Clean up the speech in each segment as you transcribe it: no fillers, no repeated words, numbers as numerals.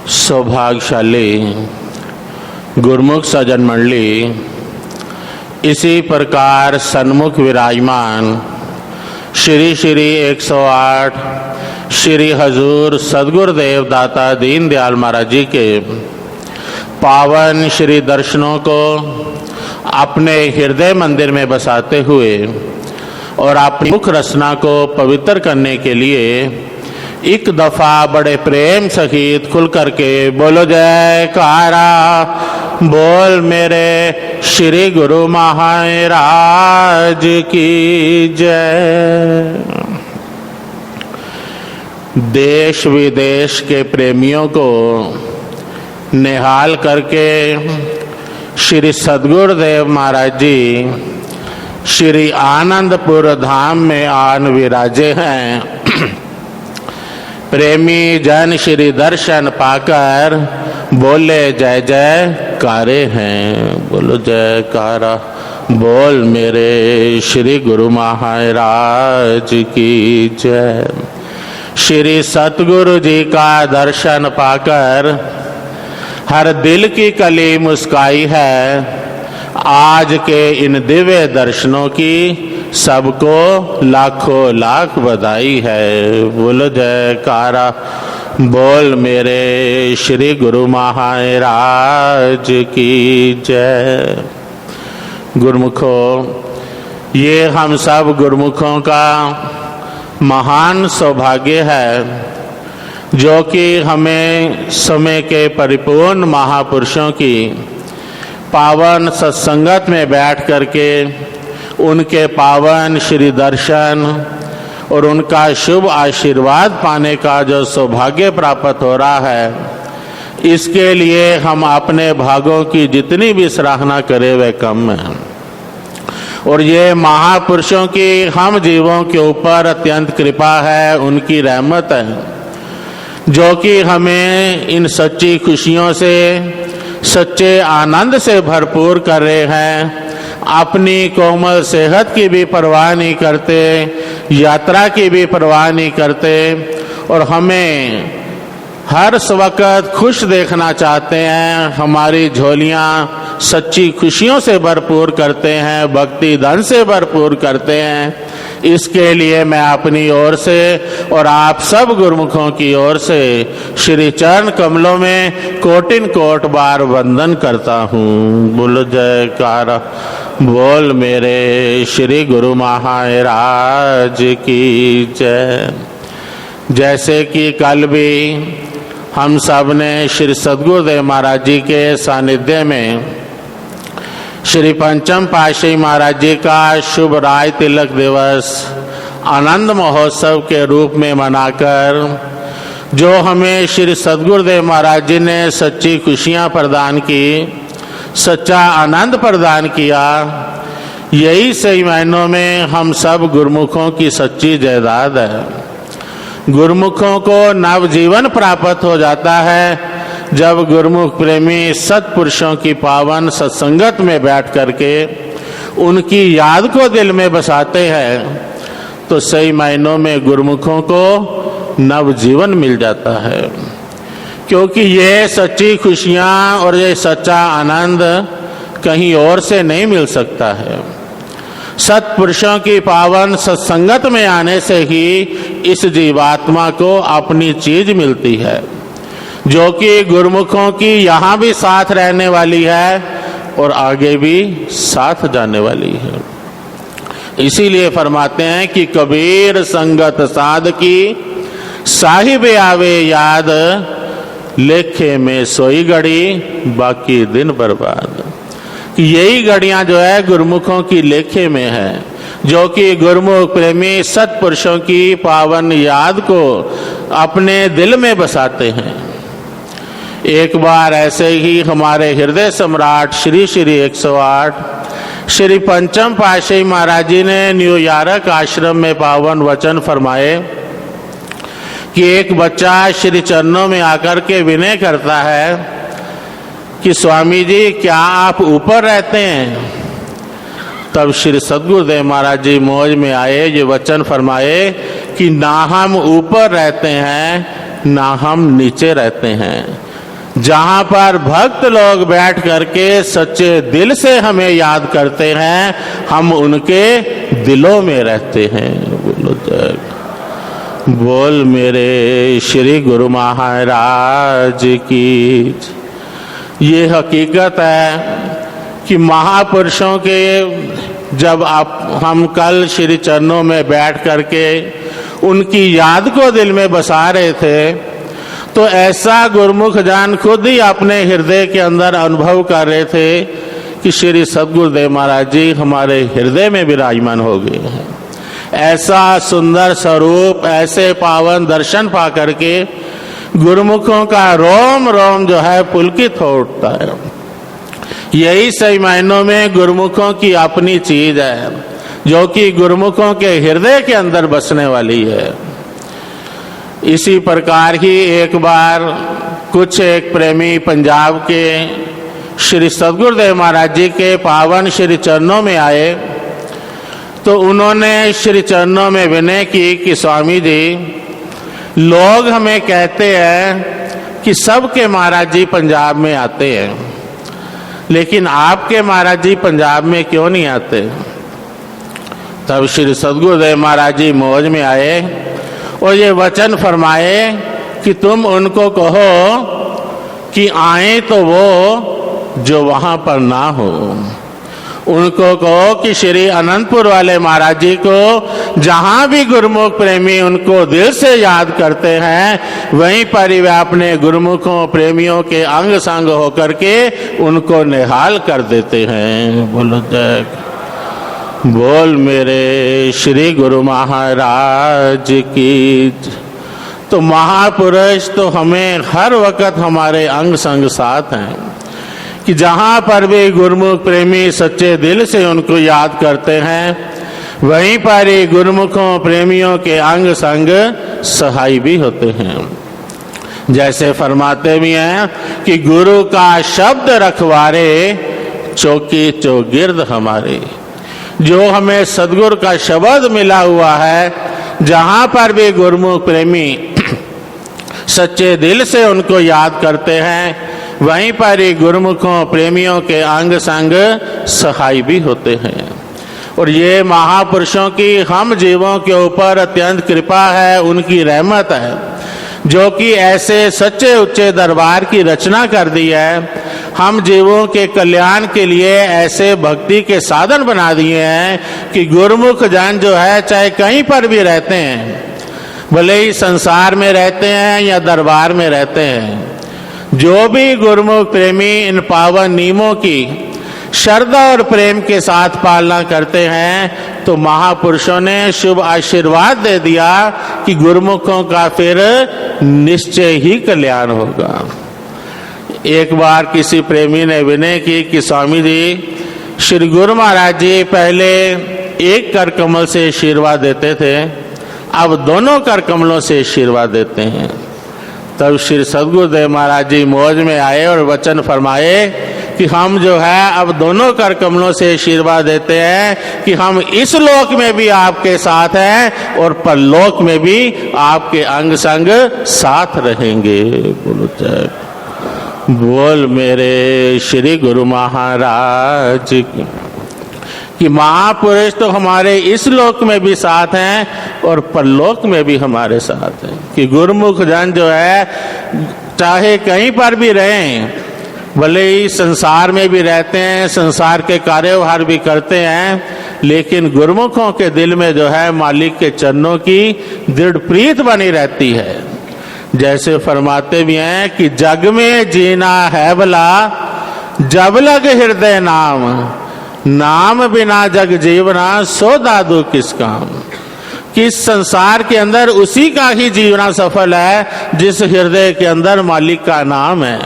सौभाग्यशाली गुरुमुख सज्जन मंडली, इसी प्रकार सन्मुख विराजमान श्री श्री 108 श्री हजूर सदगुरुदेव दाता दीन दयाल महाराज जी के पावन श्री दर्शनों को अपने हृदय मंदिर में बसाते हुए और अपनी मुख रचना को पवित्र करने के लिए एक दफा बड़े प्रेम सहित खुल करके बोलो जयकारा बोल मेरे श्री गुरु महाराज की जय। देश विदेश के प्रेमियों को निहाल करके श्री सदगुरुदेव महाराज जी श्री आनंदपुर धाम में आन विराजे हैं। प्रेमी जन श्री दर्शन पाकर बोले जय जयकारे हैं। बोलो जयकारा बोल मेरे श्री गुरु महाराज की जय। श्री सतगुरु जी का दर्शन पाकर हर दिल की कली मुस्काई है। आज के इन दिव्य दर्शनों की सबको लाखों लाख बधाई है। बोलो जयकारा बोल मेरे श्री गुरु महाराज की जय। गुरुमुखों, ये हम सब गुरुमुखों का महान सौभाग्य है जो कि हमें समय के परिपूर्ण महापुरुषों की पावन सत्संगत में बैठ करके उनके पावन श्री दर्शन और उनका शुभ आशीर्वाद पाने का जो सौभाग्य प्राप्त हो रहा है, इसके लिए हम अपने भागों की जितनी भी सराहना करें वह कम है। और ये महापुरुषों की हम जीवों के ऊपर अत्यंत कृपा है, उनकी रहमत है जो कि हमें इन सच्ची खुशियों से सच्चे आनंद से भरपूर कर रहे हैं। अपनी कोमल सेहत की भी परवाह नहीं करते, यात्रा की भी परवाह नहीं करते और हमें हर वक्त खुश देखना चाहते हैं। हमारी झोलियाँ सच्ची खुशियों से भरपूर करते हैं, भक्ति धन से भरपूर करते हैं। इसके लिए मैं अपनी ओर से और आप सब गुरुमुखों की ओर से श्री चरण कमलों में कोटिन कोट बार वंदन करता हूँ। बोलो जयकारा बोल मेरे श्री गुरु महाराज की जय। जैसे कि कल भी हम सब ने श्री सदगुरुदेव महाराज जी के सानिध्य में श्री पंचम पातशाही महाराज जी का शुभ राय तिलक दिवस आनंद महोत्सव के रूप में मनाकर जो हमें श्री सदगुरुदेव महाराज जी ने सच्ची खुशियाँ प्रदान की, सच्चा आनंद प्रदान किया, यही सही मायनों में हम सब गुरुमुखों की सच्ची जायदाद है। गुरुमुखों को नव जीवन प्राप्त हो जाता है जब गुरुमुख प्रेमी सत्पुरुषों की पावन सत्संगत में बैठ करके उनकी याद को दिल में बसाते हैं, तो सही मायनों में गुरुमुखों को नव जीवन मिल जाता है। क्योंकि ये सच्ची खुशियाँ और ये सच्चा आनंद कहीं और से नहीं मिल सकता है। सत्पुरुषों की पावन सत्संगत में आने से ही इस जीवात्मा को अपनी चीज मिलती है जो कि गुरुमुखों की यहाँ भी साथ रहने वाली है और आगे भी साथ जाने वाली है। इसीलिए फरमाते हैं कि कबीर संगत साध की साहिब आवे याद, लेखे में सोई घड़ी बाकी दिन बर्बाद। यही घड़ियां जो है गुरुमुखों की लेखे में है जो कि गुरुमुख प्रेमी सत्पुरुषों की पावन याद को अपने दिल में बसाते हैं। एक बार ऐसे ही हमारे हृदय सम्राट श्री श्री 108 श्री पंचम पातशाही महाराज जी ने न्यूयॉर्क आश्रम में पावन वचन फरमाए कि एक बच्चा श्री चरणों में आकर के विनय करता है कि स्वामी जी क्या आप ऊपर रहते हैं। तब श्री सदगुरुदेव महाराज जी मौज में आए, ये वचन फरमाए कि ना हम ऊपर रहते हैं ना हम नीचे रहते हैं, जहाँ पर भक्त लोग बैठ करके सच्चे दिल से हमें याद करते हैं, हम उनके दिलों में रहते हैं। बोलो जय। बोल मेरे श्री गुरु महाराज की। ये हकीकत है कि महापुरुषों के जब हम कल श्री चरणों में बैठ करके उनकी याद को दिल में बसा रहे थे, तो ऐसा गुरुमुख जान खुद ही अपने हृदय के अंदर अनुभव कर रहे थे कि श्री सद्गुरुदेव महाराज जी हमारे हृदय में विराजमान हो गए हैं। ऐसा सुंदर स्वरूप, ऐसे पावन दर्शन पा करके गुरुमुखों का रोम रोम जो है पुलकित हो उठता है। यही सही मायनों में गुरुमुखों की अपनी चीज है, जो कि गुरुमुखों के हृदय के अंदर बसने वाली है। इसी प्रकार ही एक बार कुछ एक प्रेमी पंजाब के श्री सद्गुरुदेव महाराज जी के पावन श्री चरणों में आए, तो उन्होंने श्री चरणों में विनय की कि स्वामी जी, लोग हमें कहते हैं कि सबके महाराज जी पंजाब में आते हैं, लेकिन आपके महाराज जी पंजाब में क्यों नहीं आते? तब श्री सद्गुरुदेव महाराज जी मौज में आए और ये वचन फरमाए कि तुम उनको कहो कि आए तो वो जो वहां पर ना हो। उनको कहो कि श्री अनंतपुर वाले महाराज जी को जहां भी गुरुमुख प्रेमी उनको दिल से याद करते हैं, वहीं पर ही वे अपने गुरुमुखों प्रेमियों के अंग संग होकर के उनको निहाल कर देते हैं। बोलो जय। बोल मेरे श्री गुरु महाराज की। तो महापुरुष तो हमें हर वक्त हमारे अंग संग साथ हैं कि जहाँ पर भी गुरुमुख प्रेमी सच्चे दिल से उनको याद करते हैं, वहीं पर ही गुरुमुखों प्रेमियों के अंग संग सहाय भी होते हैं। जैसे फरमाते भी हैं कि गुरु का शब्द रखवारे चौकी चौगिर्द हमारे। जो हमें सदगुरु का शब्द मिला हुआ है, जहाँ पर भी गुरुमुख प्रेमी सच्चे दिल से उनको याद करते हैं, वहीं पर ही गुरुमुखों प्रेमियों के अंग संग सहाय भी होते हैं। और ये महापुरुषों की हम जीवों के ऊपर अत्यंत कृपा है, उनकी रहमत है, जो कि ऐसे सच्चे उच्चे दरबार की रचना कर दी है। हम जीवों के कल्याण के लिए ऐसे भक्ति के साधन बना दिए हैं कि गुरुमुख जन जो है चाहे कहीं पर भी रहते हैं, भले ही संसार में रहते हैं या दरबार में रहते हैं, जो भी गुरुमुख प्रेमी इन पावन नियमों की श्रद्धा और प्रेम के साथ पालना करते हैं, तो महापुरुषों ने शुभ आशीर्वाद दे दिया कि गुरुमुखों का फिर निश्चय ही कल्याण होगा। एक बार किसी प्रेमी ने विनय की कि स्वामी जी, श्री गुरु महाराज जी पहले एक कर कमल से आशीर्वाद देते थे, अब दोनों कर कमलों से आशीर्वाद देते हैं। तब श्री सद्गुरुदेव महाराज जी मौज में आए और वचन फरमाए कि हम जो है अब दोनों कर कमलों से आशीर्वाद देते हैं कि हम इस लोक में भी आपके साथ हैं और परलोक में भी आपके अंग संग साथ रहेंगे। बोलो जय। बोल मेरे श्री गुरु महाराज की। कि महापुरुष तो हमारे इस लोक में भी साथ हैं और परलोक में भी हमारे साथ हैं। कि गुरुमुख जन जो है चाहे कहीं पर भी रहें, भले ही संसार में भी रहते हैं, संसार के कार्यभार भी करते हैं, लेकिन गुरुमुखों के दिल में जो है मालिक के चरणों की दृढ़ प्रीत बनी रहती है। जैसे फरमाते भी हैं कि जग में जीना है भला जब लग हृदय नाम, नाम बिना जग जीवना सो दादू किस काम। कि इस संसार के अंदर उसी का ही जीवना सफल है जिस हृदय के अंदर मालिक का नाम है,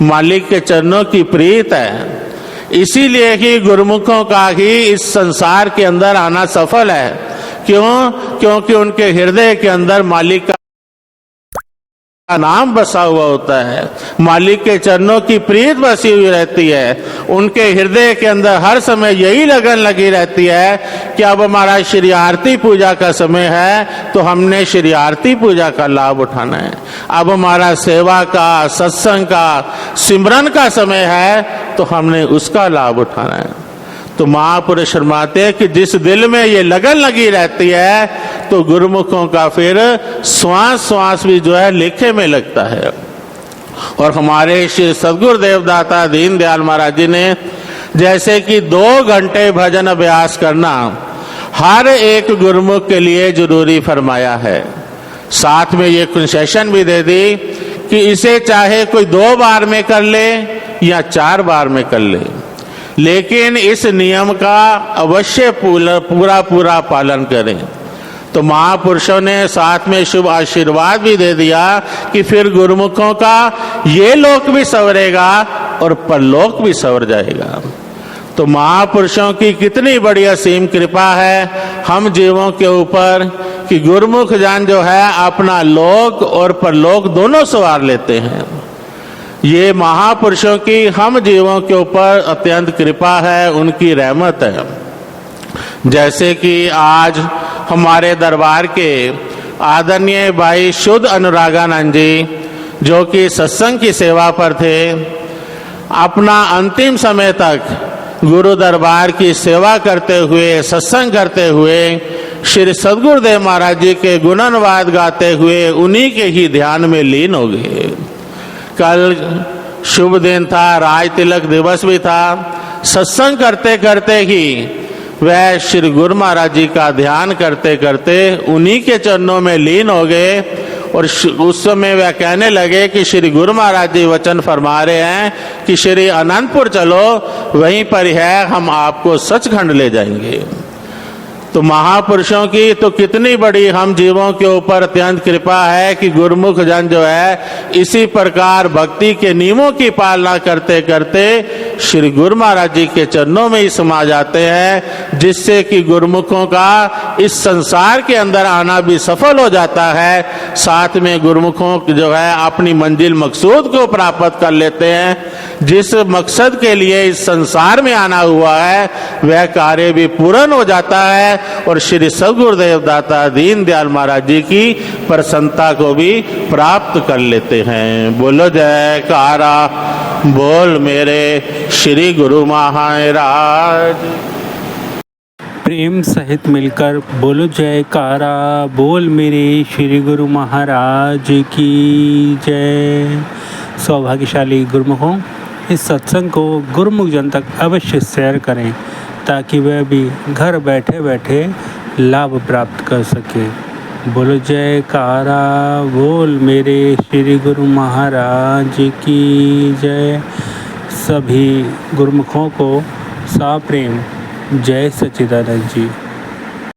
मालिक के चरणों की प्रीत है। इसीलिए ही गुरुमुखों का ही इस संसार के अंदर आना सफल है। क्यों? क्योंकि उनके हृदय के अंदर मालिक का का नाम बसा हुआ होता है, मालिक के चरणों की प्रीत बसी हुई रहती है, उनके हृदय के अंदर हर समय यही लगन लगी रहती है कि अब हमारा श्री आरती पूजा का समय है तो हमने श्री आरती पूजा का लाभ उठाना है। अब हमारा सेवा का, सत्संग का, सिमरन का समय है तो हमने उसका लाभ उठाना है। तो महापुरुष फरमाते हैं कि जिस दिल में ये लगन लगी रहती है तो गुरुमुखों का फिर श्वास श्वास भी जो है लेखे में लगता है। और हमारे श्री सद्गुरु देवदाता दीन दयाल महाराज जी ने जैसे कि 2 घंटे भजन अभ्यास करना हर एक गुरुमुख के लिए जरूरी फरमाया है। साथ में ये कंसेशन भी दे दी कि इसे चाहे कोई 2 बार में कर ले या 4 बार में कर ले, लेकिन इस नियम का अवश्य पूरा पालन करें। तो महापुरुषों ने साथ में शुभ आशीर्वाद भी दे दिया कि फिर गुरुमुखों का ये लोक भी संवरेगा और परलोक भी संवर जाएगा। तो महापुरुषों की कितनी बड़ी असीम कृपा है हम जीवों के ऊपर कि गुरुमुख जन जो है अपना लोक और परलोक दोनों संवार लेते हैं। ये महापुरुषों की हम जीवों के ऊपर अत्यंत कृपा है, उनकी रहमत है। जैसे कि आज हमारे दरबार के आदरणीय भाई शुद्ध अनुरागानंद जी जो कि सत्संग की सेवा पर थे, अपना अंतिम समय तक गुरु दरबार की सेवा करते हुए, सत्संग करते हुए, श्री सद्गुरुदेव महाराज जी के गुणानुवाद गाते हुए उन्हीं के ही ध्यान में लीन हो गए। कल शुभ दिन था, राज तिलक दिवस भी था। सत्संग करते करते ही वह श्री गुरु महाराज जी का ध्यान करते करते उन्हीं के चरणों में लीन हो गए। और उस समय वह कहने लगे कि श्री गुरु महाराज जी वचन फरमा रहे हैं कि श्री अनंतपुर चलो, वहीं पर है, हम आपको सचखंड ले जाएंगे। तो महापुरुषों की तो कितनी बड़ी हम जीवों के ऊपर अत्यंत कृपा है कि गुरुमुख जन जो है इसी प्रकार भक्ति के नियमों की पालना करते करते श्री गुरु महाराज जी के चरणों में ही समा जाते हैं, जिससे कि गुरुमुखों का इस संसार के अंदर आना भी सफल हो जाता है। साथ में गुरुमुखों जो है अपनी मंजिल मकसूद को प्राप्त कर लेते हैं। जिस मकसद के लिए इस संसार में आना हुआ है वह कार्य भी पूर्ण हो जाता है और श्री सद्गुरुदेव दाता दीन दयाल महाराज जी की प्रसन्नता को भी प्राप्त कर लेते हैं। बोलो जयकारा बोल मेरे श्री गुरु महाराज। प्रेम सहित मिलकर बोलो जयकारा बोल मेरे श्री गुरु महाराज की जय। सौभाग्यशाली गुरुमुखों, इस सत्संग को गुरुमुख जन तक अवश्य शेयर करें ताकि वह भी घर बैठे बैठे लाभ प्राप्त कर सके। बोलो जयकारा बोल मेरे श्री गुरु महाराज की जय। सभी गुरुमुखों को साप्रेम जय सच्चिदानंद जी।